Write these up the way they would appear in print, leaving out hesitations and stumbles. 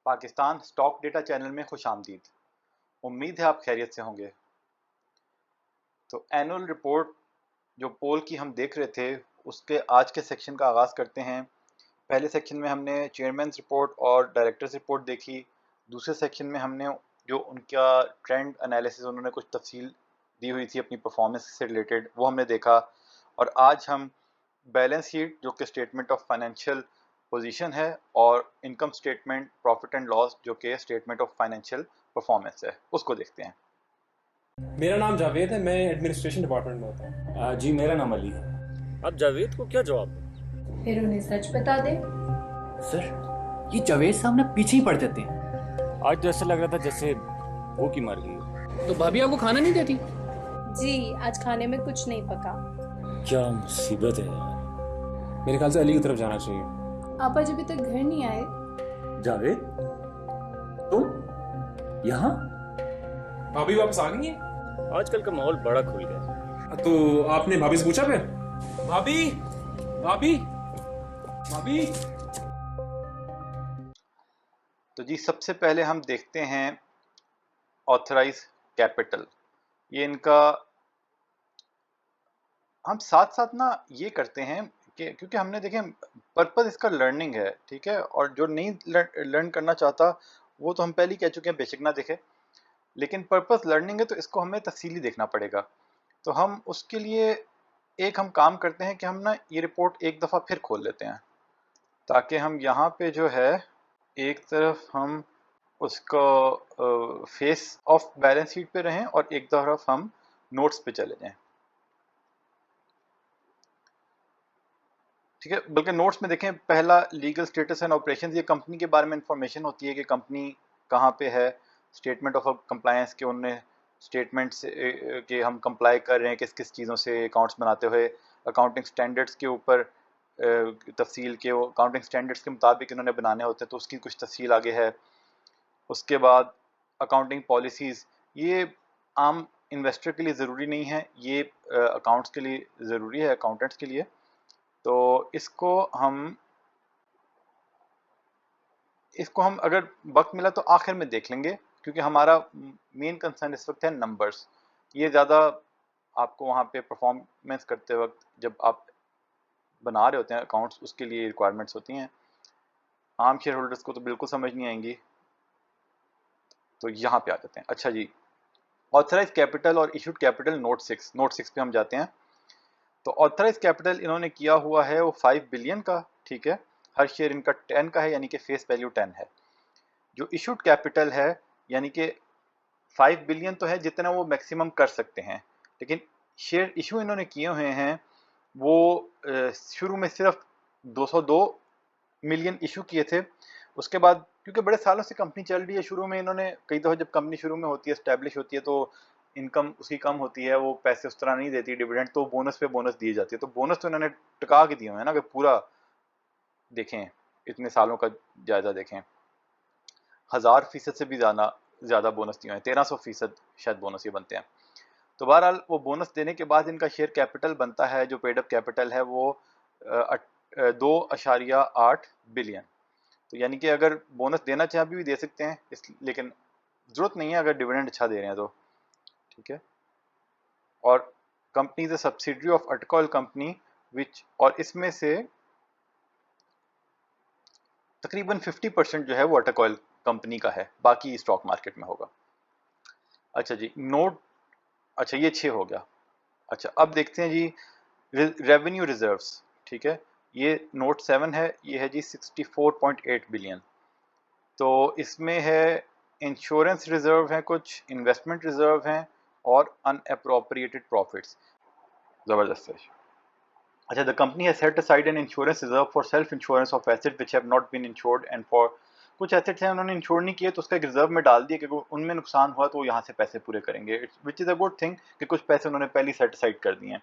Pakistan stock data channel में खुश आमदीद। उम्मीद है आप खैरियत से होंगे। तो एनुअल रिपोर्ट जो पोल की हम देख रहे थे उसके आज के सेक्शन का आगाज़ करते हैं। पहले सेक्शन में हमने चेयरमैन रिपोर्ट और डायरेक्टर्स रिपोर्ट देखी। दूसरे सेक्शन में हमने जो उनका ट्रेंड एनालिसिस उन्होंने कुछ तफसील दी हुई थी अपनी परफॉर्मेंस से रिलेटेड वो हमने देखा। और आज हम बैलेंस शीट जो कि स्टेटमेंट ऑफ फाइनेंशियल पोजीशन है और income statement profit and loss जो कि स्टेटमेंट ऑफ फाइनेंशियल परफॉर्मेंस है उसको देखते हैं। मेरा नाम जावेद है, मैं एडमिनिस्ट्रेशन डिपार्टमेंट में होता हूँ। जी मेरा नाम अली है। अब जावेद को क्या जवाब दूं? फिर उन्हें सच बता दे। सर ये जावेद साहब ना पीछे ही पड़ जाते हैं। आज तो ऐसा लग रहा था जैसे वो की मर गई। तो भाभी आपको खाना नहीं देती? जी आज खाने में कुछ नहीं पका। क्या मुसीबत है यार। मेरे ख्याल से अली की तरफ जाना चाहिए। आप आज अभी तक घर नहीं आए? जावेद तुम यहाँ? भाभी वापस आ गई है? आजकल का माहौल बड़ा खुल गया। तो आपने भाभी से पूछा फिर? भाभी भाभी भाभी। तो जी सबसे पहले हम देखते हैं ऑथराइज कैपिटल। ये इनका हम साथ साथ ना ये करते हैं कि क्योंकि हमने देखें पर्पस इसका लर्निंग है, ठीक है, और जो नहीं लर्न करना चाहता वो तो हम पहले ही कह चुके हैं बेशक ना देखे, लेकिन पर्पस लर्निंग है तो इसको हमें तफसीली देखना पड़ेगा। तो हम उसके लिए एक हम काम करते हैं कि हम ना ये रिपोर्ट एक दफ़ा फिर खोल लेते हैं ताकि हम यहाँ पे जो है एक तरफ हम उसको फेस ऑफ बैलेंस शीट पे रहें और एक तरफ हम नोट्स पे चले जाएं, ठीक है। बल्कि नोट्स में देखें पहला लीगल स्टेटस एंड ऑपरेशंस, ये कंपनी के बारे में इंफॉर्मेशन होती है कि कंपनी कहाँ पे है, स्टेटमेंट ऑफ कंप्लायंस के उनने स्टेटमेंट से कि हम कंप्लाई कर रहे हैं किस किस चीज़ों से अकाउंट्स बनाते हुए, अकाउंटिंग स्टैंडर्ड्स के ऊपर तफसील के वो अकाउंटिंग स्टैंडर्ड्स के मुताबिक इन्होंने बनाने होते हैं तो उसकी कुछ तफसील आगे है। उसके बाद अकाउंटिंग पॉलिसीज़, ये आम इन्वेस्टर के लिए ज़रूरी नहीं है, ये अकाउंट्स के लिए ज़रूरी है, अकाउंटेंट्स के लिए। तो इसको हम अगर वक्त मिला तो आखिर में देख लेंगे क्योंकि हमारा मेन कंसर्न इस वक्त है नंबर्स। ये ज़्यादा आपको वहाँ पे परफॉर्मेंस करते वक्त जब आप बना रहे होते हैं अकाउंट्स उसके लिए रिक्वायरमेंट्स होती हैं, आम शेयर होल्डर्स को तो बिल्कुल समझ नहीं आएंगी। तो यहाँ पे आ जाते हैं। अच्छा जी, ऑथराइज कैपिटल और इशूड कैपिटल नोट 6 पे हम जाते हैं। तो ऑथराइज कैपिटल इन्होंने किया हुआ है वो 5 बिलियन का, ठीक है, हर शेयर इनका 10 का है यानी कि फेस वैल्यू 10 है। जो इशूड कैपिटल है यानी कि 5 बिलियन तो है जितना वो मैक्सिमम कर सकते हैं, लेकिन शेयर इशू इन्होंने किए हुए हैं वो शुरू में सिर्फ 202 मिलियन इशू किए थे। उसके बाद क्योंकि बड़े सालों से कंपनी चल रही है, शुरू में इन्होंने कई दफ़ा जब कंपनी शुरू में होती है एस्टैब्लिश होती है तो इनकम उसकी कम होती है, वो पैसे उस तरह नहीं देती डिविडेंड, तो बोनस पे बोनस दिए जाती है। तो बोनस तो इन्होंने टिका के दिए हुए हैं ना, अगर पूरा देखें इतने सालों का जायजा देखें 1000% से भी ज़्यादा बोनस दिए हैं, 1300% शायद बोनस ये बनते हैं। तो बहरहाल वो बोनस देने के बाद इनका शेयर कैपिटल बनता है जो पेडअप कैपिटल है वो 2.8 बिलियन। तो यानी कि अगर बोनस देना चाहे भी दे सकते हैं लेकिन ज़रूरत नहीं है अगर डिविडेंड अच्छा दे रहे हैं तो, ठीक है। और company is a subsidiary of अटकॉल कंपनी विच, और इसमें से तकरीबन 50% जो है वो अटकॉल कंपनी का है, बाकी स्टॉक मार्केट में होगा। अच्छा जी नोट, अच्छा ये 6 हो गया। अच्छा अब देखते हैं जी रेवेन्यू रिजर्व्स, ठीक है, ये नोट 7 है, ये है जी 64.8 बिलियन। तो इसमें है इंश्योरेंस रिजर्व है, कुछ इन्वेस्टमेंट रिजर्व हैं और अनअप्रोप्रिएटेड प्रॉफिट्स। ज़बरदस्त है। अच्छा, the company has set aside an insurance reserve for self insurance of asset which have not been insured and for, कुछ एसेट्स हैं उन्होंने इंश्योर नहीं किए तो उसका एक रिजर्व में डाल दिया कि उनमें नुकसान हुआ तो वो यहाँ से पैसे पूरे करेंगे, which is a good thing कि कुछ पैसे उन्होंने पहले सेट असाइड कर दिए हैं।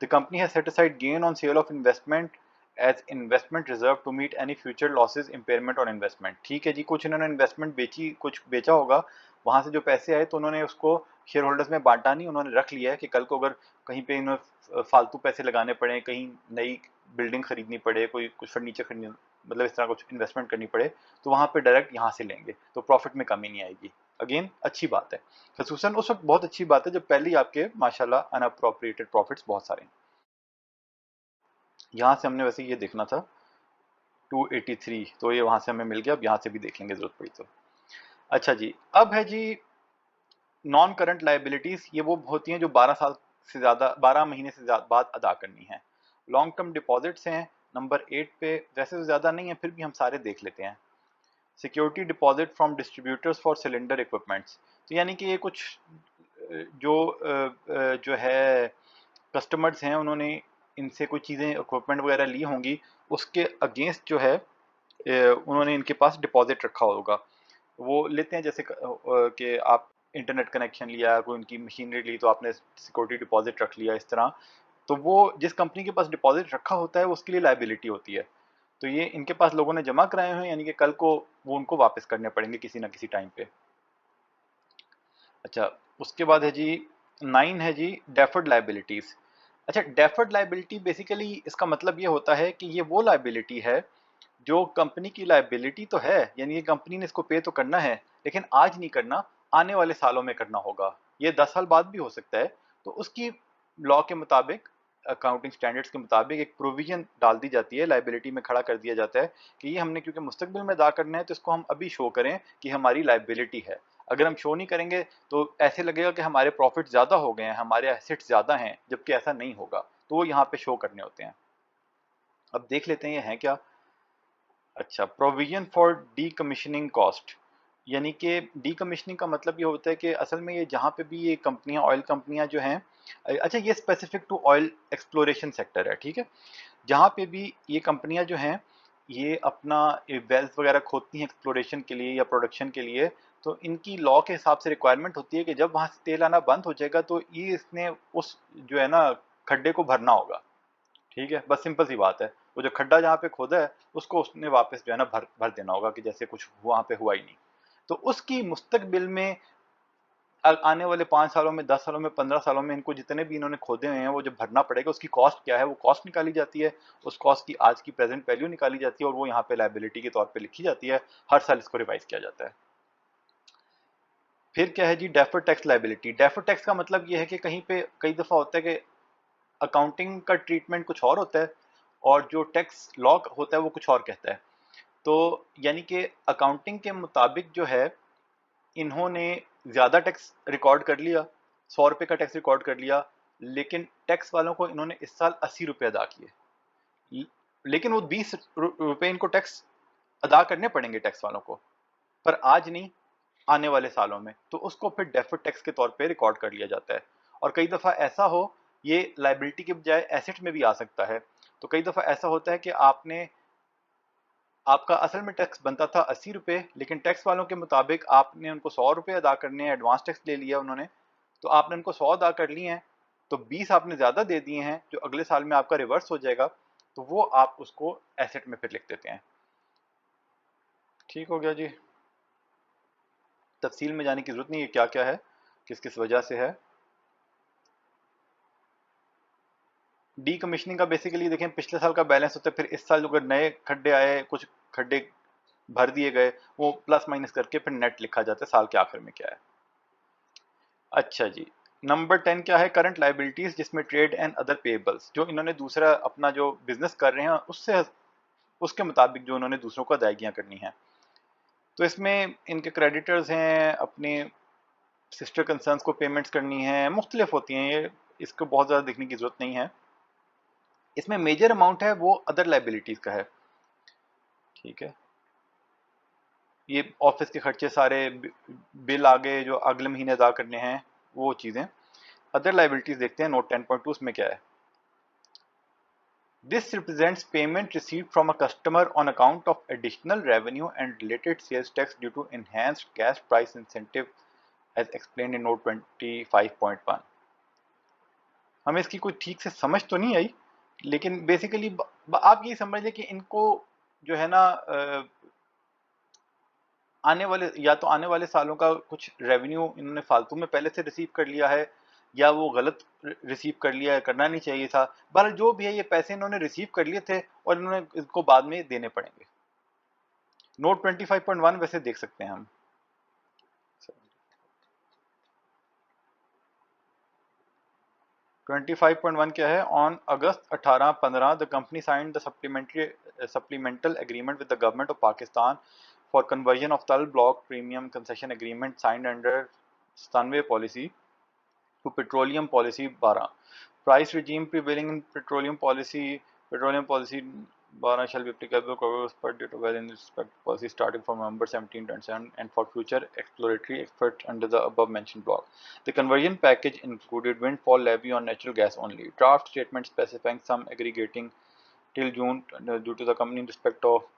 The company has set aside gain on sale of investment as investment reserve to meet any future losses impairment on investment. ठीक है जी, कुछ इन्होंने इन्वेस्टमेंट बेची, कुछ बेचा होगा, वहाँ से जो पैसे आए तो उन्होंने उसको शेयर होल्डर्स में बांटा नहीं, उन्होंने रख लिया है कि कल को अगर कहीं पे इन्हें फालतू पैसे लगाने पड़े, कहीं नई बिल्डिंग खरीदनी पड़े, कोई कुछ फर्नीचर मतलब इस तरह कुछ इन्वेस्टमेंट करनी पड़े तो वहाँ पे डायरेक्ट यहाँ से लेंगे तो प्रॉफिट में कमी नहीं आएगी। अगेन अच्छी बात है, खसूसन उस वक्त बहुत अच्छी बात है जब पहले ही आपके माशाल्लाह अनअप्रोप्रिएटेड प्रॉफिट्स बहुत सारे हैं। यहाँ से हमने वैसे ये देखना था 283, तो ये वहाँ से हमें मिल गया, अब यहाँ से भी देख लेंगे जरूरत पड़ी तो। अच्छा जी, अब है जी नॉन करंट लाइबिलिटीज, ये वो होती हैं जो 12 साल से ज़्यादा 12 महीने से बाद अदा करनी है। लॉन्ग टर्म डिपॉजिट्स हैं नंबर 8 पे, वैसे तो ज़्यादा नहीं है फिर भी हम सारे देख लेते हैं। Security deposit from distributors for cylinder equipments, तो यानी कि ये कुछ जो है कस्टमर्स हैं उन्होंने इनसे कुछ चीज़ें इक्विपमेंट वगैरह ली होंगी, उसके अगेंस्ट जो है उन्होंने इनके पास डिपॉजिट रखा होगा। वो लेते हैं जैसे कि आप इंटरनेट कनेक्शन लिया, कोई उनकी मशीनरी ली तो आपने सिक्योरिटी डिपॉजिट रख लिया इस तरह, तो वो जिस कंपनी के पास डिपॉजिट रखा होता है उसके लिए लाइबिलिटी होती है। तो ये इनके पास लोगों ने जमा कराए हैं, यानी कि कल को वो उनको वापस करने पड़ेंगे किसी ना किसी टाइम पे। अच्छा, उसके बाद है जी 9 है जी डेफर्ड लाइबिलिटीज। अच्छा, डेफर्ड लाइबिलिटी बेसिकली इसका मतलब ये होता है कि ये वो लाइबिलिटी है जो कंपनी की लाइबिलिटी तो है, यानी कि कंपनी ने इसको पे तो करना है लेकिन आज नहीं करना, आने वाले सालों में करना होगा, ये 10 साल बाद भी हो सकता है। तो उसकी लॉ के मुताबिक, अकाउंटिंग स्टैंडर्ड्स के मुताबिक एक प्रोविजन डाल दी जाती है, लाइबिलिटी में खड़ा कर दिया जाता है कि ये हमने क्योंकि मुस्तकबिल में अदा करना है तो इसको हम अभी शो करें कि हमारी लाइबिलिटी है। अगर हम शो नहीं करेंगे तो ऐसे लगेगा कि हमारे प्रॉफिट ज़्यादा हो गए हैं, हमारे एसेट्स ज़्यादा हैं, जबकि ऐसा नहीं होगा, तो वो यहाँ पे शो करने होते हैं। अब देख लेते हैं ये हैं क्या। अच्छा, प्रोविजन फॉर डीकमीशनिंग कॉस्ट, यानी कि डीकमीशनिंग का मतलब ये होता है कि असल में ये जहाँ पे भी ये कंपनियां, ऑयल कंपनियां जो हैं, अच्छा ये specific to oil exploration sector है, ठीक है। जहाँ पे भी ये कंपनियां जो हैं ये अपना वेल्स वगैरह खोदती हैं एक्सप्लोरेशन के लिए या प्रोडक्शन के लिए, तो इनकी लॉ के हिसाब से रिक्वायरमेंट होती है कि जब वहाँ से तेल आना बंद हो जाएगा तो ये इसने उस जो है ना खड्डे को भरना होगा, ठीक है, बस सिंपल सी बात है। वो जो खड्डा जहाँ पे खोदा है उसको उसने वापस जो है ना भर भर देना होगा कि जैसे कुछ वहाँ पे हुआ ही नहीं। तो उसकी मुस्तकबिल में आने वाले 5 सालों में, 10 सालों में, 15 सालों में इनको जितने भी इन्होंने खोदे हुए हैं वो जब भरना पड़ेगा, उसकी कॉस्ट क्या है वो कॉस्ट निकाली जाती है, उस कॉस्ट की आज की प्रेजेंट वैल्यू निकाली जाती है और वो यहाँ पे लाइबिलिटी के तौर पे लिखी जाती है। हर साल इसको रिवाइज किया जाता है। फिर क्या है जी deferred tax liability. Deferred tax का मतलब ये है कि कहीं पे कई दफ़ा होता है कि अकाउंटिंग का ट्रीटमेंट कुछ और होता है और जो टैक्स लॉ होता है वो कुछ और कहता है। तो यानी कि अकाउंटिंग के मुताबिक जो है इन्होंने ज़्यादा टैक्स रिकॉर्ड कर लिया, 100 रुपये का टैक्स रिकॉर्ड कर लिया, लेकिन टैक्स वालों को इन्होंने इस साल 80 रुपये अदा किए, लेकिन वो 20 रुपये इनको टैक्स अदा करने पड़ेंगे टैक्स वालों को, पर आज नहीं, आने वाले सालों में, तो उसको फिर डेफर्ड टैक्स के तौर पे रिकॉर्ड कर लिया जाता है। और कई दफ़ा ऐसा हो, ये लाइबिलिटी के बजाय एसेट में भी आ सकता है। तो कई दफ़ा ऐसा होता है कि आपका असल में टैक्स बनता था 80 रुपये, लेकिन टैक्स वालों के मुताबिक आपने उनको 100 रुपये अदा करने हैं, एडवांस टैक्स ले लिया उन्होंने, तो आपने उनको 100 अदा कर लिए हैं, तो 20 आपने ज़्यादा दे दिए हैं जो अगले साल में आपका रिवर्स हो जाएगा, तो वो आप उसको एसेट में फिर लिख देते हैं। ठीक हो गया जी, तफसील में जाने की जरूरत नहीं है क्या क्या है, किस किस वजह से है। डीकमीशनिंग का बेसिकली देखें पिछले साल का बैलेंस होता है, फिर इस साल जो अगर नए खड्डे आए, कुछ खड्डे भर दिए गए, वो प्लस माइनस करके फिर नेट लिखा जाता है साल के आखिर में क्या है। अच्छा जी, नंबर 10 क्या है, करंट लाइबिलिटीज, जिसमें ट्रेड एंड अदर पेबल्स, जो इन्होंने दूसरा अपना जो बिजनेस कर रहे हैं उससे उसके मुताबिक जो उन्होंने दूसरों को अदायगियाँ करनी है। तो इसमें इनके क्रेडिटर्स हैं, अपने सिस्टर कंसर्न्स को पेमेंट्स करनी है, मुख्तलिफ होती हैं ये, इसको बहुत ज़्यादा देखने की ज़रूरत नहीं है। इसमें मेजर अमाउंट है वो अदर लाइबिलिटीज़ का है, ठीक है। ये ऑफिस के खर्चे सारे, बिल आ गए जो अगले महीने अदा करने हैं, वो चीज़ें। अदर लाइबिलिटीज़ देखते हैं नोट 10.2 उसमें क्या है। This represents payment received from a customer on account of additional revenue and related sales tax due to enhanced gas price incentive as explained in note 25.1। हमें इसकी कोई ठीक से समझ तो नहीं आई, लेकिन बेसिकली आप ये समझ लें कि इनको जो है ना आने वाले, या तो आने वाले सालों का कुछ रेवेन्यू इन्होंने फालतू में पहले से रिसीव कर लिया है, या वो गलत रिसीव कर लिया है, करना नहीं चाहिए था। बहरहाल जो भी है, ये पैसे इन्होंने रिसीव कर लिए थे और इन्होंने इसको बाद में देने पड़ेंगे। नोट 25.1 वैसे देख सकते हैं हम। 25.1 क्या है? On August 18-15 the company signed the supplemental agreement with the government of Pakistan for conversion of Tal block premium concession agreement signed under stanway policy to petroleum policy 12 price regime prevailing in petroleum policy 12 shall be applicable per date of well in respect policy starting from November 1727 and for future exploratory effort under the above mentioned block. The conversion package included windfall levy on natural gas only, draft statement specifying some aggregating till June due to the company in respect of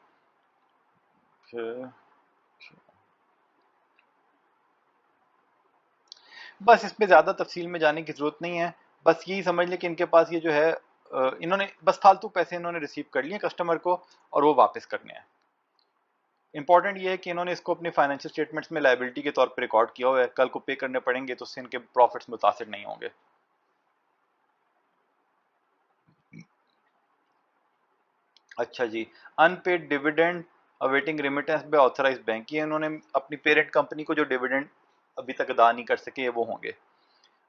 बस इस पे ज़्यादा तफसील में जाने की ज़रूरत नहीं है। बस यही समझ लें कि इनके पास ये जो है इन्होंने बस फालतू पैसे इन्होंने रिसीव कर लिए कस्टमर को और वो वापस करने हैं। इंपॉर्टेंट ये है कि इन्होंने इसको अपने फाइनेंशियल स्टेटमेंट्स में लायबिलिटी के तौर पर रिकॉर्ड किया हुआ है, कल को पे करने पड़ेंगे तो उससे इनके प्रॉफिट्स मुतासिर नहीं होंगे। अच्छा जी, unpaid dividend awaiting remittance by authorised bank, ये इन्होंने अपनी पेरेंट कंपनी को जो डिविडेंड अभी तक अदा नहीं कर सके वो होंगे।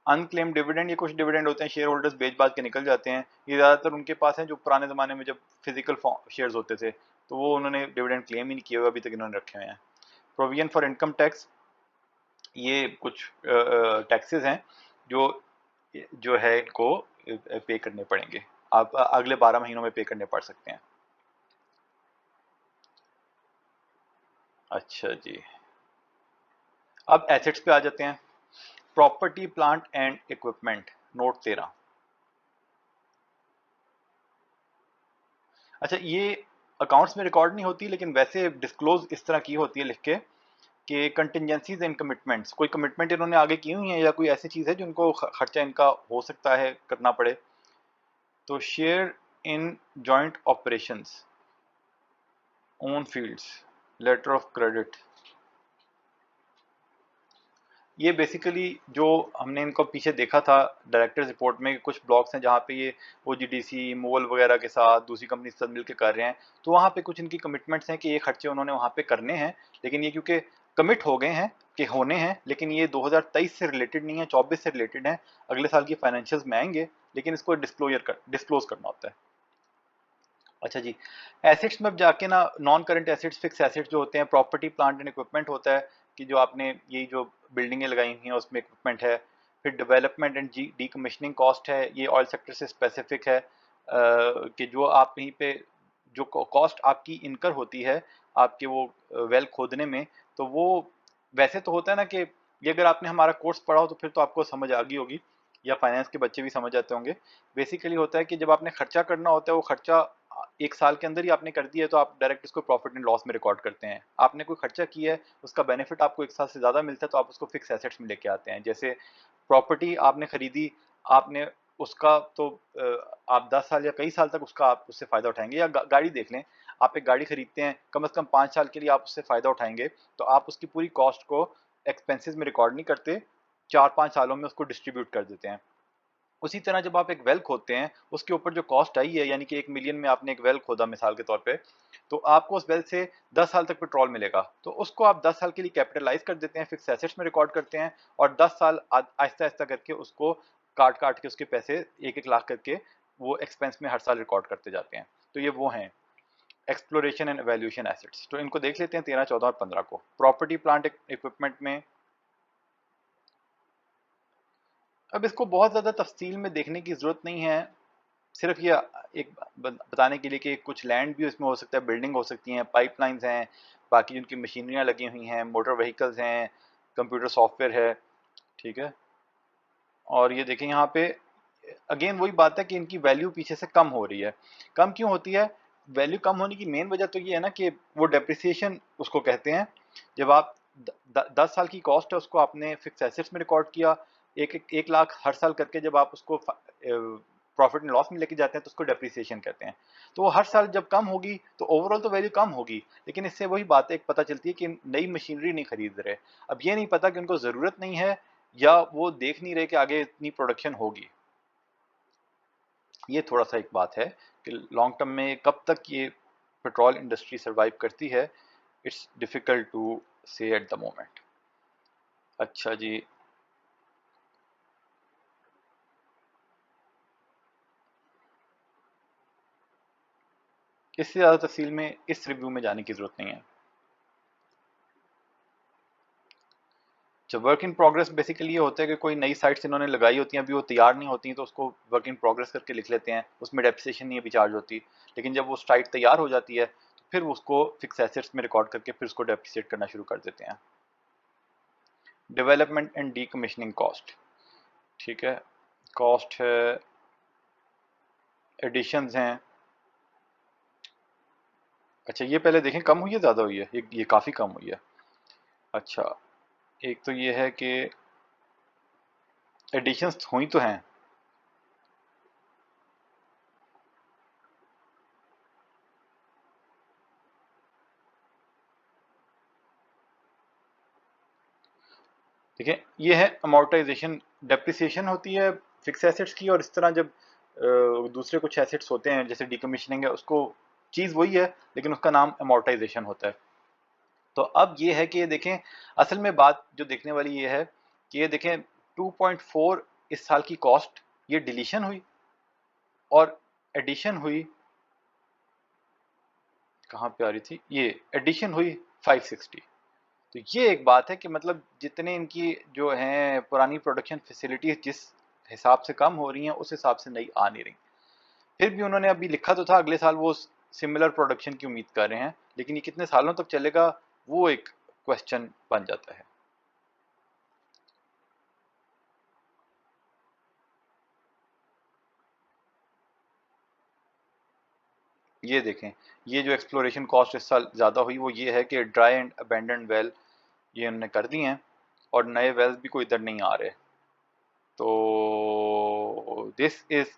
अनक्लेम डिविडेंड, ये कुछ डिविडेंड होते हैं शेयर होल्डर्स बेच बाज के निकल जाते हैं, ये ज़्यादातर उनके पास हैं जो पुराने ज़माने में जब फिजिकल शेयर्स होते थे तो वो उन्होंने डिविडेंड क्लेम ही नहीं किए हुए, अभी तक इन्होंने रखे हुए हैं। प्रोविजन फॉर इनकम टैक्स, ये कुछ टैक्सेस हैं जो है इनको पे करने पड़ेंगे, आप अगले 12 महीनों में पे करने पड़ सकते हैं। अच्छा जी, अब एसेट्स पे आ जाते हैं। Property plant and equipment note 13। अच्छा, ये अकाउंट्स में रिकॉर्ड नहीं होती लेकिन वैसे डिस्क्लोज इस तरह की होती है लिख के कि कंटिजेंसीज एंड कमिटमेंट्स, कोई कमिटमेंट इन्होंने आगे की हुई है या कोई ऐसी चीज़ है जिनको खर्चा इनका हो सकता है करना पड़े। तो share in joint operations, own fields, letter of credit, ये बेसिकली जो हमने इनको पीछे देखा था डायरेक्टर्स रिपोर्ट में, कुछ ब्लॉक्स हैं जहाँ पे ये ओजीडीसी मोल वगैरह के साथ दूसरी कंपनी से मिलकर कर रहे हैं, तो वहाँ पे कुछ इनकी कमिटमेंट्स हैं कि ये खर्चे उन्होंने वहाँ पे करने हैं, लेकिन ये क्योंकि कमिट हो गए हैं कि होने हैं, लेकिन ये 2023 से रिलेटेड नहीं है, 24 से रिलेटेड है, अगले साल की फाइनेंशियल्स में आएंगे, लेकिन इसको डिस्क्लोज करना होता है। अच्छा जी, एसेट्स में अब जाके ना non current assets, fix assets जो होते हैं, प्रॉपर्टी प्लांट एंड इक्विपमेंट होता है कि जो आपने यही जो बिल्डिंगें लगाई हुई हैं उसमें इक्विपमेंट है। फिर डेवलपमेंट एंड डीकमीशनिंग कॉस्ट है, ये ऑयल सेक्टर से स्पेसिफिक है कि जो आप कहीं पे जो कॉस्ट आपकी इनकर होती है आपके वो वेल खोदने में, तो वो वैसे तो होता है ना कि ये अगर आपने हमारा कोर्स पढ़ा हो तो फिर तो आपको समझ आ गई होगी, या फाइनेंस के बच्चे भी समझ जाते होंगे। बेसिकली होता है कि जब आपने खर्चा करना होता है वो खर्चा एक साल के अंदर ही आपने कर दिया है तो आप डायरेक्ट उसको प्रॉफिट एंड लॉस में रिकॉर्ड करते हैं। आपने कोई खर्चा किया है, उसका बेनिफिट आपको एक साल से ज़्यादा मिलता है तो आप उसको फिक्स एसेट्स में लेके आते हैं। जैसे प्रॉपर्टी आपने खरीदी, आपने उसका तो आप 10 साल या कई साल तक उसका आप उससे फ़ायदा उठाएंगे, या गाड़ी देख लें, आप एक गाड़ी खरीदते हैं, कम से कम 5 साल के लिए आप उससे फ़ायदा उठाएंगे, तो आप उसकी पूरी कॉस्ट को एक्सपेंसेस में रिकॉर्ड नहीं करते, 4-5 सालों में उसको डिस्ट्रीब्यूट कर देते हैं। उसी तरह जब आप एक वेल खोदते हैं, उसके ऊपर जो कॉस्ट आई है, यानी कि 1 मिलियन में आपने एक वेल खोदा मिसाल के तौर पे, तो आपको उस वेल से 10 साल तक पेट्रोल मिलेगा, तो उसको आप 10 साल के लिए कैपिटलाइज कर देते हैं, फिक्स एसेट्स में रिकॉर्ड करते हैं, और 10 साल आहिस्ता आहिस्ता करके उसको काट काट के उसके पैसे 1-1 लाख करके वो एक्सपेंस में हर साल रिकॉर्ड करते जाते हैं। तो ये वो हैं एक्सप्लोरेशन एंड एवेल्यूशन एसेट्स। तो इनको देख लेते हैं 13, 14 और 15 को। प्रॉपर्टी प्लांट इक्विपमेंट में अब इसको बहुत ज़्यादा तफसील में देखने की ज़रूरत नहीं है, सिर्फ ये एक बताने के लिए कि कुछ लैंड भी उसमें हो सकता है, बिल्डिंग हो सकती हैं, पाइपलाइंस हैं, बाकी जिनकी मशीनरियाँ लगी हुई हैं, मोटर व्हीकल्स हैं, कंप्यूटर सॉफ्टवेयर है, ठीक है। और ये देखें यहाँ पे अगेन वही बात है कि इनकी वैल्यू पीछे से कम हो रही है। कम क्यों होती है? वैल्यू कम होने की मेन वजह तो ये है ना कि वो डेप्रिसिएशन उसको कहते हैं, जब आप 10 साल की कॉस्ट है उसको आपने फिक्स एसेट्स में रिकॉर्ड किया, 1 लाख हर साल करके जब आप उसको प्रॉफिट एंड लॉस में लेके जाते हैं तो उसको डेप्रिसिएशन कहते हैं। तो वो हर साल जब कम होगी तो ओवरऑल तो वैल्यू कम होगी, लेकिन इससे वही बात एक पता चलती है कि नई मशीनरी नहीं खरीद रहे। अब ये नहीं पता कि उनको ज़रूरत नहीं है या वो देख नहीं रहे कि आगे इतनी प्रोडक्शन होगी। ये थोड़ा सा एक बात है कि लॉन्ग टर्म में कब तक ये पेट्रोल इंडस्ट्री सर्वाइव करती है, इट्स डिफ़िकल्ट टू से एट द मोमेंट। अच्छा जी, इससे ज़्यादा तफसील में इस रिव्यू में जाने की ज़रूरत नहीं है। जब वर्क इन प्रोग्रेस बेसिकली ये होता है कि कोई नई साइट्स इन्होंने लगाई होती हैं, अभी वो तैयार नहीं होती, तो उसको वर्क इन प्रोग्रेस करके लिख लेते हैं, उसमें डेप्रिसिएशन नहीं अभी चार्ज होती। लेकिन जब वो साइट तैयार हो जाती है तो फिर उसको फिक्स एसेट्स में रिकॉर्ड करके फिर उसको डेप्रिसिएट करना शुरू कर देते हैं। डेवलपमेंट एंड डीकमीशनिंग कॉस्ट, ठीक है, कॉस्ट है, एडिशंस हैं। अच्छा ये पहले देखें कम हुई है ज़्यादा हुई है? ये काफ़ी कम हुई है। अच्छा, एक तो ये है कि एडिशंस हुई तो हैं, देखिए ये है अमोर्टाइजेशन, डेप्रिसिएशन होती है फिक्स एसेट्स की, और इस तरह जब दूसरे कुछ एसेट्स होते हैं जैसे डीकमीशनिंग है, उसको चीज़ वही है लेकिन उसका नाम अमोर्टाइजेशन होता है। तो अब ये है कि ये देखें, असल में बात जो देखने वाली ये है कि ये देखें 2.4 इस साल की कॉस्ट, ये डिलीशन हुई और एडिशन हुई, कहाँ पे आ रही थी, ये एडिशन हुई 560। तो ये एक बात है कि मतलब जितने इनकी जो हैं पुरानी प्रोडक्शन फैसिलिटीज जिस हिसाब से कम हो रही हैं उस हिसाब से नई आ नहीं रही। फिर भी उन्होंने अभी लिखा तो था अगले साल वो सिमिलर प्रोडक्शन की उम्मीद कर रहे हैं, लेकिन ये कितने सालों तक चलेगा वो एक क्वेश्चन बन जाता है। ये देखें, ये जो एक्सप्लोरेशन कॉस्ट इस साल ज़्यादा हुई वो ये है कि ड्राई एंड अबेंडेंड वेल ये उन्होंने कर दिए हैं और नए वेल्स भी कोई इधर नहीं आ रहे। तो this is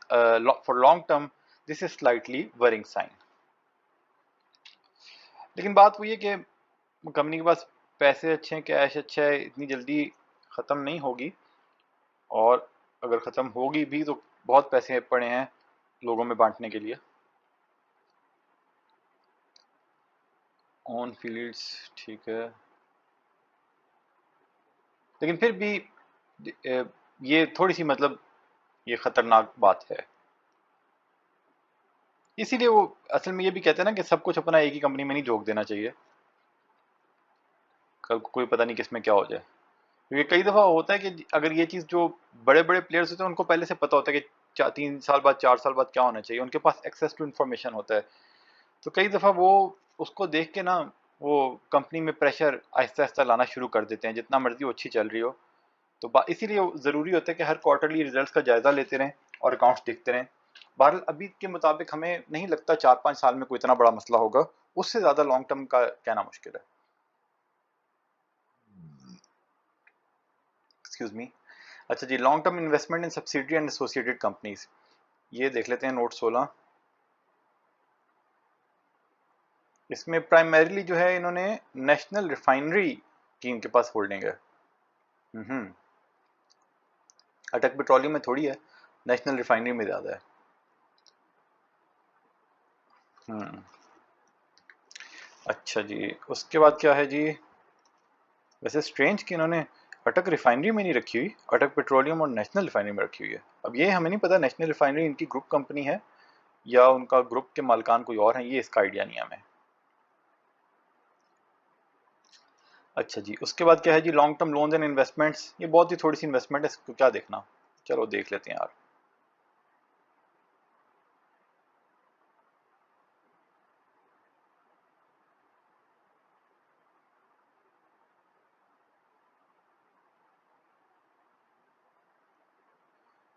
for long term this is slightly worrying sign. लेकिन बात वही है कि कंपनी के पास पैसे अच्छे हैं, कैश अच्छा है, इतनी जल्दी ख़त्म नहीं होगी, और अगर ख़त्म होगी भी तो बहुत पैसे पड़े हैं लोगों में बांटने के लिए। ऑन फील्ड्स ठीक है, लेकिन फिर भी ये थोड़ी सी मतलब ये ख़तरनाक बात है। इसीलिए वो असल में ये भी कहते हैं ना कि सब कुछ अपना एक ही कंपनी में नहीं झोंक देना चाहिए, कल को कोई पता नहीं किस में क्या हो जाए। क्योंकि कई दफ़ा होता है कि अगर ये चीज़ जो बड़े बड़े प्लेयर्स होते हैं उनको पहले से पता होता है कि 3 साल बाद 4 साल बाद क्या होना चाहिए, उनके पास एक्सेस टू इन्फॉर्मेशन होता है। तो कई दफ़ा वो उसको देख के ना वो कंपनी में प्रेशर आहिस्ता आहिस्ता लाना शुरू कर देते हैं, जितना मर्जी वो अच्छी चल रही हो। तो इसीलिए ज़रूरी होता है कि हर क्वार्टरली रिजल्ट्स का जायज़ा लेते रहें और अकाउंट्स देखते रहें। बहरहाल अभी के मुताबिक हमें नहीं लगता 4-5 साल में कोई इतना बड़ा मसला होगा, उससे ज़्यादा लॉन्ग टर्म का कहना मुश्किल है। Excuse me. अच्छा जी, long term investment in subsidiary and associated companies, ये देख लेते हैं नोट 16। इसमें प्राइमरीली जो है इन्होंने नेशनल रिफाइनरी की इनके पास होल्डिंग है। अटक पेट्रोलियम में थोड़ी है, नेशनल रिफाइनरी में ज़्यादा है। अच्छा जी, उसके बाद क्या है जी, वैसे स्ट्रेंज कि इन्होंने अटक रिफाइनरी में नहीं रखी हुई, अटक पेट्रोलियम और नेशनल रिफाइनरी में रखी हुई है। अब ये हमें नहीं पता नेशनल रिफाइनरी इनकी ग्रुप कंपनी है या उनका ग्रुप के मालिकान कोई और हैं, ये इसका आइडिया नहीं है हमें। अच्छा जी, उसके बाद क्या है जी, long term loans and investments, ये बहुत ही थोड़ी सी इन्वेस्टमेंट है, इसको क्या देखना, चलो देख लेते हैं यार।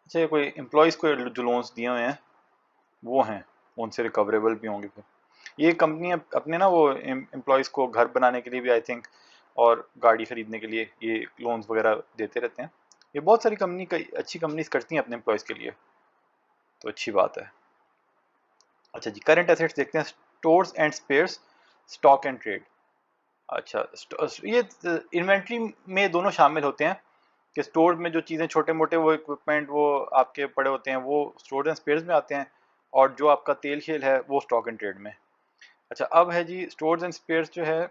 अच्छा ये कोई एम्प्लॉयज़ को जो लोन्स दिए हुए हैं वो हैं, उनसे रिकवरेबल भी होंगे फिर। ये कंपनी अपने ना वो एम्प्लॉयज़ को घर बनाने के लिए भी आई थिंक और गाड़ी खरीदने के लिए ये लोन्स वगैरह देते रहते हैं। ये बहुत सारी कंपनी कई अच्छी कंपनीज करती हैं अपने एम्प्लॉयज़ के लिए, तो अच्छी बात है। अच्छा जी, करंट एसेट्स देखते हैं, stores and spheres, stock and trade. अच्छा ये इन्वेंट्री में दोनों शामिल होते हैं कि स्टोर में जो चीज़ें छोटे मोटे वो इक्विपमेंट वो आपके पड़े होते हैं वो स्टोर एंड स्पेयर्स में आते हैं, और जो आपका तेल शेल है वो स्टॉक एंड ट्रेड में। अच्छा अब है जी स्टोर्स एंड स्पेयर्स जो है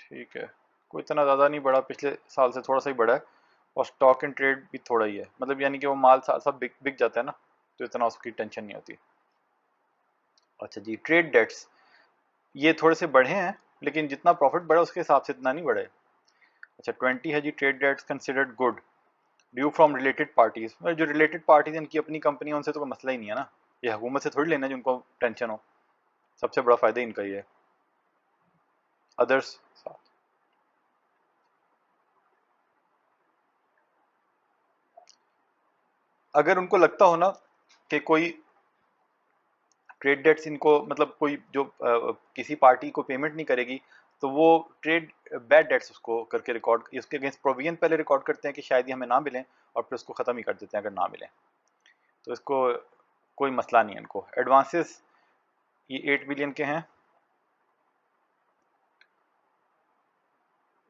ठीक है, कोई इतना ज़्यादा नहीं बढ़ा, पिछले साल से थोड़ा सा ही बढ़ा है। और स्टॉक एंड ट्रेड भी थोड़ा ही है, मतलब यानी कि वो माल सब बिक बिक जाता है ना, तो इतना उसकी टेंशन नहीं होती। अच्छा जी, ट्रेड डेट्स ये थोड़े से बढ़े हैं, लेकिन जितना प्रॉफिट बढ़ा उसके हिसाब से इतना नहीं बढ़े। अच्छा 20 है जी, trade debts considered good due from related parties. जो रिलेटेड पार्टीज इनकी अपनी कंपनी, उनसे तो कोई मसला ही नहीं है ना, ये हुकूमत से थोड़ी लेना जिनको टेंशन हो। सबसे बड़ा फायदा इनका ही है। अदर्स, अगर उनको लगता हो ना कि कोई ट्रेड डेट्स इनको, मतलब कोई जो किसी पार्टी को पेमेंट नहीं करेगी, तो वो ट्रेड बैड डेट्स उसको करके रिकॉर्ड, इसके अगेंस्ट प्रोविजन पहले रिकॉर्ड करते हैं कि शायद ये हमें ना मिलें, और फिर उसको ख़त्म ही कर देते हैं अगर ना मिलें। तो इसको कोई मसला नहीं है इनको। एडवांसेस ये 8 बिलियन के हैं।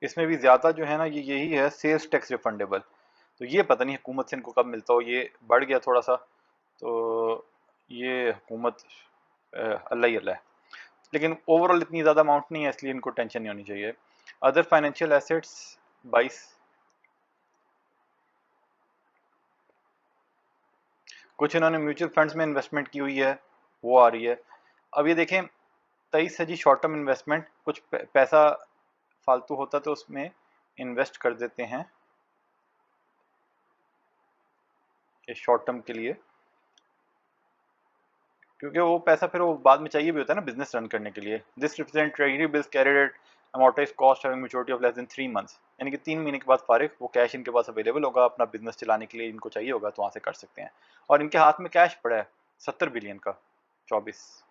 इसमें भी ज़्यादा जो है ना, ये यही है सेल्स टैक्स रिफंडेबल। तो ये पता नहीं हुकूमत से इनको कब मिलता हो, ये बढ़ गया थोड़ा सा। तो ये हुकूमत अल्लाह ही अल्लाह है, लेकिन ओवरऑल इतनी ज़्यादा अमाउंट नहीं है, इसलिए इनको टेंशन नहीं होनी चाहिए। अदर फाइनेंशियल एसेट्स 22, कुछ इन्होंने म्यूचुअल फंड्स में इन्वेस्टमेंट की हुई है, वो आ रही है। अब ये देखें 23 है जी, शॉर्ट टर्म इन्वेस्टमेंट, कुछ पैसा फालतू होता तो उसमें इन्वेस्ट कर देते हैं शॉर्ट टर्म के लिए, क्योंकि वो पैसा फिर वो बाद में चाहिए भी होता है ना बिजनेस रन करने के लिए। This represent treasury bills carried at amortise cost having maturity of less than 3 months, यानी कि 3 महीने के बाद फारिग वो कैश इनके पास अवेलेबल होगा, अपना बिजनेस चलाने के लिए इनको चाहिए होगा तो वहाँ से कर सकते हैं। और इनके हाथ में कैश पड़ा है 70 बिलियन का। 24,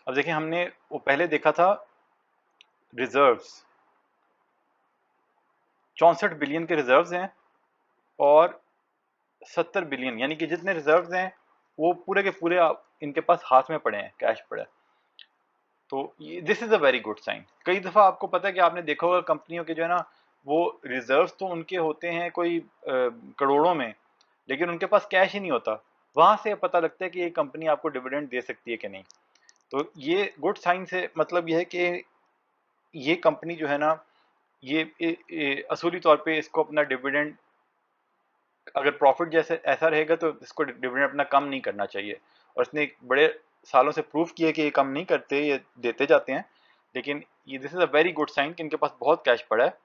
अब देखिए हमने वो पहले देखा था रिजर्व्स, 64 बिलियन के रिजर्व्स हैं, और 70 बिलियन यानी कि जितने रिजर्व्स हैं वो पूरे के पूरे इनके पास हाथ में पड़े हैं, कैश पड़ा है। तो ये this is a very good sign. कई दफा आपको पता है कि आपने देखा होगा कंपनियों के जो है ना, वो रिजर्व्स तो उनके होते हैं कोई करोड़ों में, लेकिन उनके पास कैश ही नहीं होता। वहां से पता लगता है कि ये कंपनी आपको डिविडेंड दे सकती है कि नहीं। तो ये गुड साइन से मतलब ये है कि ये कंपनी जो है ना, ये असूली तौर पे इसको अपना डिविडेंड, अगर प्रॉफिट जैसे ऐसा रहेगा तो इसको डिविडेंड अपना कम नहीं करना चाहिए। और इसने बड़े सालों से प्रूव किया कि ये कम नहीं करते, ये देते जाते हैं। लेकिन ये this is a very good sign कि इनके पास बहुत कैश पड़ा है,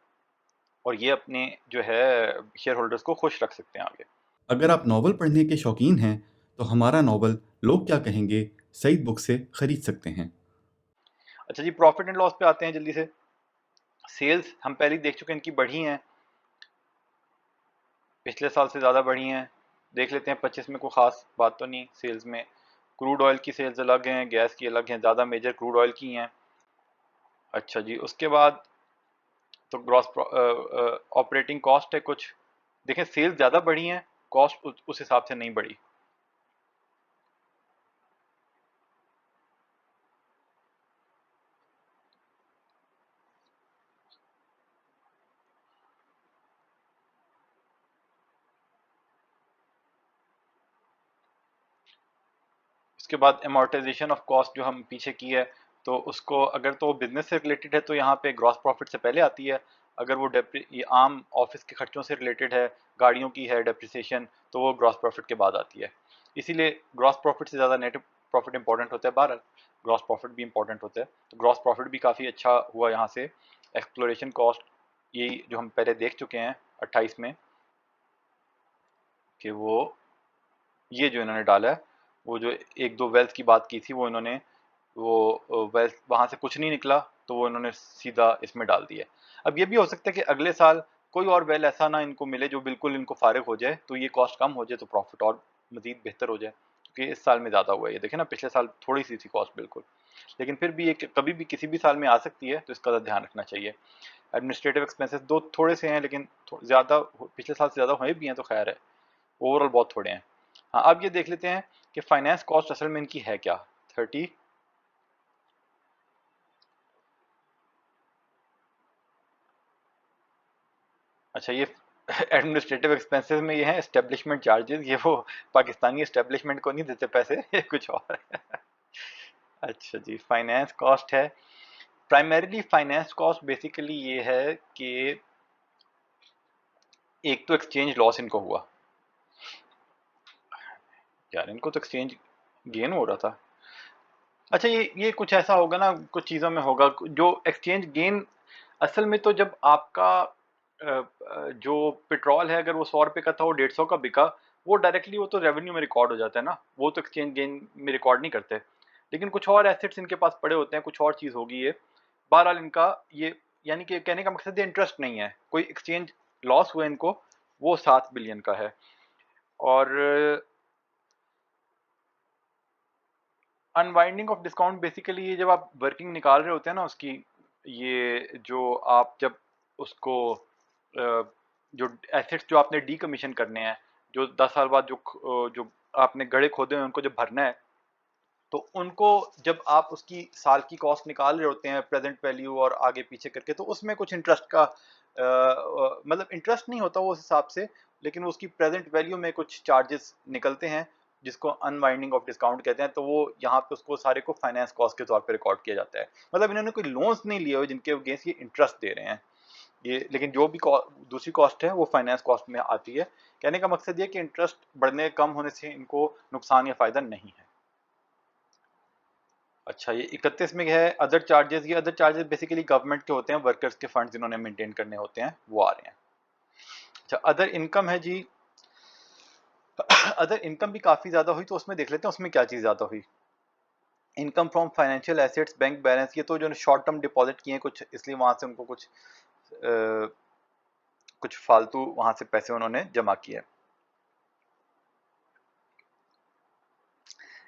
और ये अपने जो है शेयर होल्डर्स को खुश रख सकते हैं आगे। अगर आप नावल पढ़ने के शौकीन हैं तो हमारा नावल लोग क्या कहेंगे सईद बुक से खरीद सकते हैं। अच्छा जी, प्रॉफिट एंड लॉस पे आते हैं जल्दी से। सेल्स हम पहले ही देख चुके हैं, इनकी बढ़ी हैं, पिछले साल से ज़्यादा बढ़ी हैं। देख लेते हैं 25 में कोई ख़ास बात तो नहीं सेल्स में। क्रूड ऑयल की सेल्स अलग हैं, गैस की अलग हैं, ज़्यादा मेजर क्रूड ऑयल की हैं। अच्छा जी, उसके बाद तो ग्रॉस ऑपरेटिंग कॉस्ट है कुछ। देखें सेल्स ज़्यादा बढ़ी हैं, कॉस्ट उस हिसाब से नहीं बढ़ी। उसके बाद अमोर्टाइजेशन ऑफ कॉस्ट जो हम पीछे की है, तो उसको अगर तो बिजनेस से रिलेटेड है तो यहाँ पे ग्रॉस प्रॉफिट से पहले आती है। अगर वो ये आम ऑफिस के खर्चों से रिलेटेड है, गाड़ियों की है डेप्रिसिएशन, तो वो ग्रॉस प्रॉफिट के बाद आती है। इसीलिए ग्रॉस प्रॉफिट से ज़्यादा नेट प्रॉफिट इंपॉर्टेंट होता है। बहरहाल ग्रॉस प्रॉफिट भी इंपॉर्टेंट होता है, तो ग्रॉस प्रॉफिट भी काफ़ी अच्छा हुआ यहाँ से। एक्सप्लोरेशन कॉस्ट ये जो हम पहले देख चुके हैं 28 में, कि वो ये जो इन्होंने डाला है, वो जो एक दो वेल्थ की बात की थी, वो इन्होंने वो वेल्थ वहाँ से कुछ नहीं निकला, तो वो इन्होंने सीधा इसमें डाल दिया। अब ये भी हो सकता है कि अगले साल कोई और वेल ऐसा ना इनको मिले जो बिल्कुल इनको फारिग हो जाए, तो ये कॉस्ट कम हो जाए, तो प्रॉफिट और मजीद बेहतर हो जाए, क्योंकि इस साल में ज़्यादा हुआ है। ये देखें ना, पिछले साल थोड़ी सी थी कॉस्ट बिल्कुल, लेकिन फिर भी ये कभी भी किसी भी साल में आ सकती है, तो इसका ध्यान रखना चाहिए। एडमिनिस्ट्रेटिव एक्सपेंसेस दो थोड़े से हैं, लेकिन ज़्यादा पिछले साल से ज़्यादा हुए भी हैं, तो खैर है, ओवरऑल बहुत थोड़े हैं। हाँ, अब ये देख लेते हैं कि फाइनेंस कॉस्ट असल में इनकी है क्या। 30, अच्छा ये एडमिनिस्ट्रेटिव एक्सपेंसेस में ये हैं एस्टेब्लिशमेंट चार्जेस, ये वो पाकिस्तानी एस्टेब्लिशमेंट को नहीं देते पैसे, ये कुछ और है। अच्छा जी, फाइनेंस कॉस्ट है। प्राइमरीली फाइनेंस कॉस्ट बेसिकली ये है कि एक तो एक्सचेंज लॉस इनको हुआ, यार इनको तो एक्सचेंज गेन हो रहा था। अच्छा, ये कुछ ऐसा होगा ना, कुछ चीज़ों में होगा जो एक्सचेंज गेन, असल में तो जब आपका जो पेट्रोल है अगर वो 100 रुपये का था वो 150 का बिका, वो डायरेक्टली वो तो रेवेन्यू में रिकॉर्ड हो जाता है ना, वो तो एक्सचेंज गेन में रिकॉर्ड नहीं करते। लेकिन कुछ और एसेट्स इनके पास पड़े होते हैं, कुछ और चीज़ होगी ये, बहरहाल इनका ये, यानी कि कहने का मकसद ये इंटरेस्ट नहीं है, कोई एक्सचेंज लॉस हुआ इनको, वो 7 बिलियन का है। और अनवाइंडिंग ऑफ डिस्काउंट बेसिकली ये जब आप वर्किंग निकाल रहे होते हैं ना उसकी, ये जो आप जब उसको जो एसेट्स जो आपने डीकमीशन करने हैं, जो 10 साल बाद जो आपने गड़े खोदे हैं उनको जब भरना है, तो उनको जब आप उसकी साल की कॉस्ट निकाल रहे होते हैं प्रेजेंट वैल्यू और आगे पीछे करके, तो उसमें कुछ इंटरेस्ट का मतलब इंटरेस्ट नहीं होता वो उस हिसाब से, लेकिन उसकी प्रेजेंट वैल्यू में कुछ चार्जेस निकलते हैं जिसको अनवाइंडिंग ऑफ डिस्काउंट कहते हैं, तो वो यहाँ पे उसको सारे को फाइनेंस कॉस्ट के तौर पे रिकॉर्ड किया जाता है। मतलब इन्होंने कोई लोन्स नहीं लिए हुए जिनके अगेंस्ट ये इंटरेस्ट दे रहे हैं ये, लेकिन जो भी दूसरी कॉस्ट है वो फाइनेंस कॉस्ट में आती है। कहने का मकसद ये कि इंटरेस्ट बढ़ने कम होने से इनको नुकसान या फायदा नहीं है। अच्छा, ये 31 में है अदर चार्जेस। ये अदर चार्जेस बेसिकली गवर्नमेंट के होते हैं, वर्कर्स के फंड्स जिन्होंने मेंटेन करने होते हैं वो आ रहे हैं। अच्छा, अदर इनकम है जी। अदर इनकम भी काफ़ी ज़्यादा हुई, तो उसमें देख लेते हैं उसमें क्या चीज़ ज़्यादा हुई। Income from financial assets, bank balance, ये तो जो शॉर्ट टर्म डिपॉजिट किए हैं कुछ, इसलिए वहाँ से उनको कुछ फालतू वहाँ से पैसे उन्होंने जमा किए।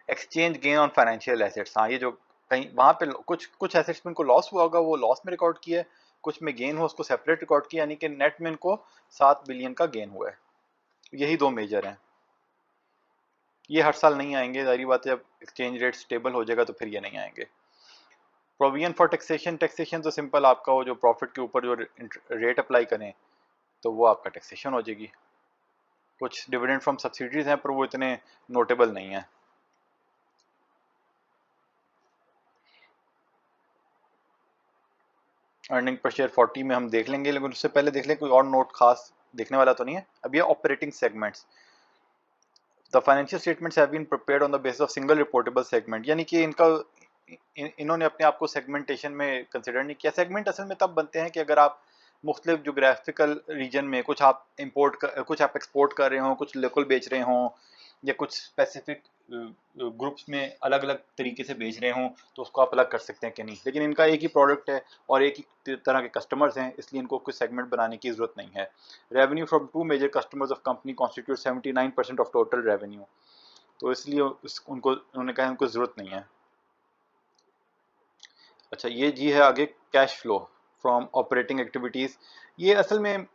Exchange gain on financial assets, हाँ ये जो कहीं वहाँ पे कुछ एसेट्स में इनको लॉस हुआ होगा वो लॉस में रिकॉर्ड किया है, कुछ में गेन हुआ उसको सेपरेट रिकॉर्ड किया, यानी कि नेट में इनको 7 बिलियन का गेन हुआ है। यही दो मेजर हैं। ये हर साल नहीं आएंगे, जाहिर बात है, जब एक्सचेंज रेट स्टेबल हो जाएगा तो फिर ये नहीं आएंगे। प्रोविजन फॉर टैक्सेशन, टैक्सेशन तो सिंपल आपका वो जो प्रॉफिट के ऊपर जो रेट अप्लाई करें तो वो आपका टैक्सेशन हो जाएगी। कुछ डिविडेंड फ्रॉम सब्सिडीज हैं पर वो इतने नोटेबल नहीं है। अर्निंग पर शेयर 40 में हम देख लेंगे, लेकिन उससे पहले देख लें कोई और नोट खास देखने वाला तो नहीं है। अब ये operating segments, the financial statements have been prepared on the basis of single reportable segment, यानी कि इनका इन्होंने अपने आप को सेगमेंटेशन में कंसिडर नहीं किया। सेगमेंट असल में तब बनते हैं कि अगर आप मुख्तलिफ जोग्राफिकल रीजन में कुछ आप कुछ आप एक्सपोर्ट कर रहे हों, कुछ लोकल बेच रहे हों, या कुछ स्पेसिफिक ग्रुप्स में अलग अलग तरीके से बेच रहे हों, तो उसको आप अलग कर सकते हैं कि नहीं। लेकिन इनका एक ही प्रोडक्ट है और एक ही तरह के कस्टमर्स हैं, इसलिए इनको कोई सेगमेंट बनाने की ज़रूरत नहीं है। Revenue from 2 major customers of company constitute 79% of total revenue, तो इसलिए उनको उन्होंने कहा उनको ज़रूरत नहीं है। अच्छा, ये जी है आगे cash flow from operating activities. ये असल में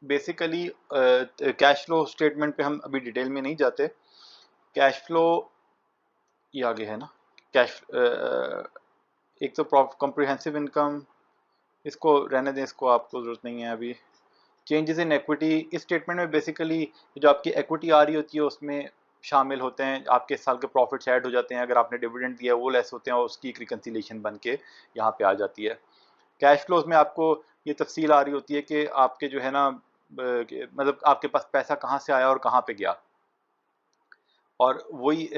बेसिकली कैश फ्लो स्टेटमेंट पे हम अभी डिटेल में नहीं जाते। कैश फ्लो ये आगे है ना, कैश एक तो कॉम्प्रिहेंसिव इनकम, इसको रहने दें, इसको आपको ज़रूरत नहीं है अभी। चेंजेस इन इक्विटी, इस स्टेटमेंट में बेसिकली जो आपकी इक्विटी आ रही होती है उसमें शामिल होते हैं, आपके साल के प्रॉफिट्स ऐड हो जाते हैं, अगर आपने डिविडेंड दिया वो लेस होते हैं और उसकी एक रिकन्सिलेशन बन के यहाँ पे आ जाती है। कैश फ्लोज में आपको ये तफसील आ रही होती है कि आपके जो है ना मतलब आपके पास पैसा कहाँ से आया और कहाँ पे गया। और वही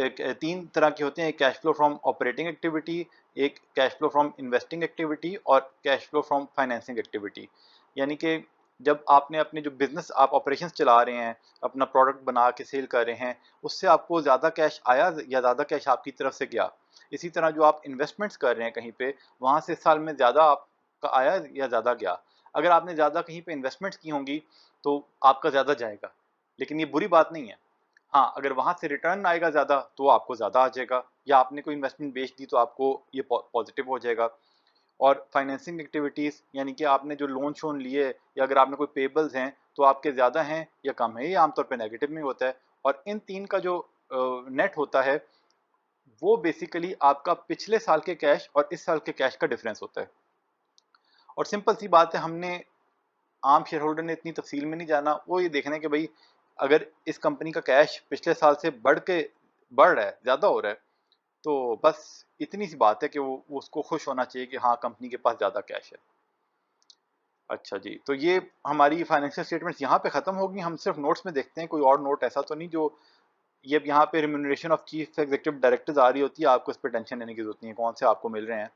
3 तरह के होते हैं, एक cash flow from operating activity, एक cash flow from investing activity और cash flow from financing activity. यानी कि जब आपने अपने जो बिजनेस आप ऑपरेशंस चला रहे हैं, अपना प्रोडक्ट बना के सेल कर रहे हैं, उससे आपको ज़्यादा कैश आया या ज़्यादा कैश आपकी तरफ से गया। इसी तरह जो आप इन्वेस्टमेंट्स कर रहे हैं कहीं पे, वहाँ से साल में ज़्यादा आपका आया या ज़्यादा गया। अगर आपने ज़्यादा कहीं पे इन्वेस्टमेंट्स की होंगी तो आपका ज़्यादा जाएगा, लेकिन ये बुरी बात नहीं है। हाँ, अगर वहाँ से रिटर्न आएगा ज़्यादा तो आपको ज़्यादा आ जाएगा, या आपने कोई इन्वेस्टमेंट बेच दी तो आपको ये पॉजिटिव हो जाएगा। और फाइनेंसिंग एक्टिविटीज़ यानी कि आपने जो लोन शोन लिए या अगर आपने कोई पेबल्स हैं तो आपके ज़्यादा हैं या कम है, ये आमतौर पे नेगेटिव में होता है। और इन 3 का जो नेट होता है वो बेसिकली आपका पिछले साल के कैश और इस साल के कैश का डिफरेंस होता है। और सिंपल सी बात है, हमने आम शेयर होल्डर ने इतनी तफसील में नहीं जाना, वो ये देखना है कि भाई अगर इस कंपनी का कैश पिछले साल से बढ़ रहा है, ज़्यादा हो रहा है, तो बस इतनी सी बात है कि वो उसको खुश होना चाहिए कि हाँ कंपनी के पास ज़्यादा कैश है। अच्छा जी, तो ये हमारी फाइनेंशियल स्टेटमेंट्स यहाँ पे ख़त्म होगी। हम सिर्फ नोट्स में देखते हैं, कोई और नोट ऐसा तो नहीं जो ये अब यहाँ पे remuneration of chief executive directors आ रही होती है, आपको इस पर टेंशन लेने की जरूरत नहीं है कौन से आपको मिल रहे हैं।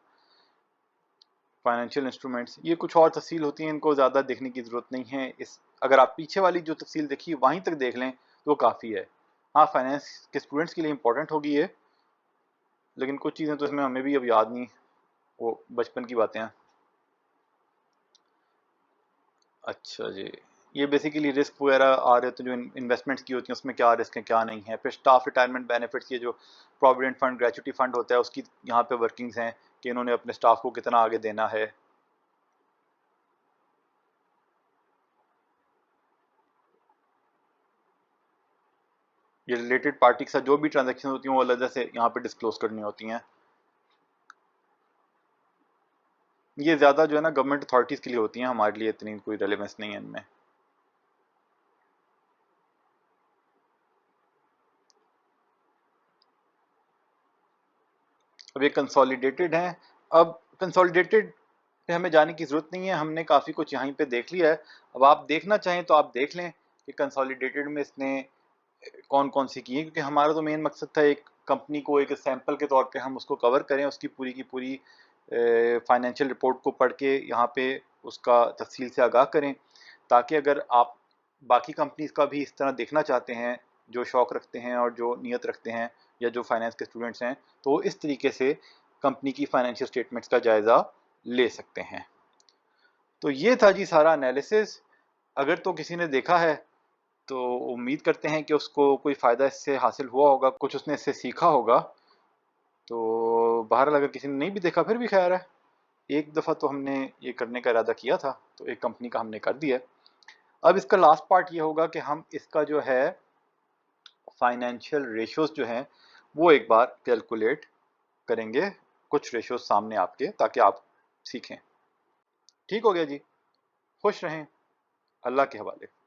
फाइनेंशियल इंस्ट्रूमेंट्स ये कुछ और तफसील होती है, इनको ज़्यादा देखने की ज़रूरत नहीं है। इस अगर आप पीछे वाली जो तफसील देखी वहीं तक देख लें तो वो काफ़ी है। हाँ फाइनेंस के स्टूडेंट्स के लिए इंपॉर्टेंट होगी ये, लेकिन कुछ चीज़ें तो इसमें हमें भी अब याद नहीं, वो बचपन की बातें हैं। अच्छा जी, ये बेसिकली रिस्क वगैरह आ रहे होते हैं जो इन्वेस्टमेंट्स की होती हैं, उसमें क्या रिस्क है क्या नहीं है। फिर स्टाफ रिटायरमेंट बेनिफिट्स, ये जो प्रोविडेंट फंड ग्रेचुटी फंड होता है उसकी यहाँ पे वर्किंग्स हैं कि इन्होंने अपने स्टाफ को कितना आगे देना है। ये रिलेटेड पार्टी के साथ जो भी ट्रांजेक्शन होती हैं वो अलग से यहाँ पे डिस्क्लोज करनी होती हैं। ये ज़्यादा जो है ना गवर्नमेंट अथॉरिटीज़ के लिए होती हैं, हमारे लिए इतनी कोई रेलेवेंस नहीं है इनमें। अब ये कंसोलिडेटेड हैं। अब कंसोलिडेटेड पे हमें जाने की ज़रूरत नहीं है, हमने काफ़ी कुछ यहीं पे देख लिया है। अब आप देखना चाहें तो आप देख लें कि कंसोलिडेटेड में इसने कौन कौन सी की है, क्योंकि हमारा तो मेन मकसद था एक कंपनी को एक सैंपल के तौर पे हम उसको कवर करें, उसकी पूरी की पूरी फाइनेंशियल रिपोर्ट को पढ़ के यहाँ पे उसका तफसील से आगाह करें, ताकि अगर आप बाकी कंपनीज का भी इस तरह देखना चाहते हैं, जो शौक़ रखते हैं और जो नीयत रखते हैं या जो फाइनेंस के स्टूडेंट्स हैं, तो इस तरीके से कंपनी की फाइनेंशियल स्टेटमेंट्स का जायज़ा ले सकते हैं। तो ये था जी सारा एनालिसिस। अगर तो किसी ने देखा है तो उम्मीद करते हैं कि उसको कोई फ़ायदा इससे हासिल हुआ होगा, कुछ उसने इससे सीखा होगा। तो बहरहाल अगर किसी ने नहीं भी देखा फिर भी खैर है, एक दफ़ा तो हमने ये करने का इरादा किया था तो एक कंपनी का हमने कर दिया। अब इसका लास्ट पार्ट ये होगा कि हम इसका जो है फाइनेंशियल रेशियोज जो हैं वो एक बार कैलकुलेट करेंगे, कुछ रेशियोज सामने आपके, ताकि आप सीखें। ठीक हो गया जी, खुश रहें, अल्लाह के हवाले।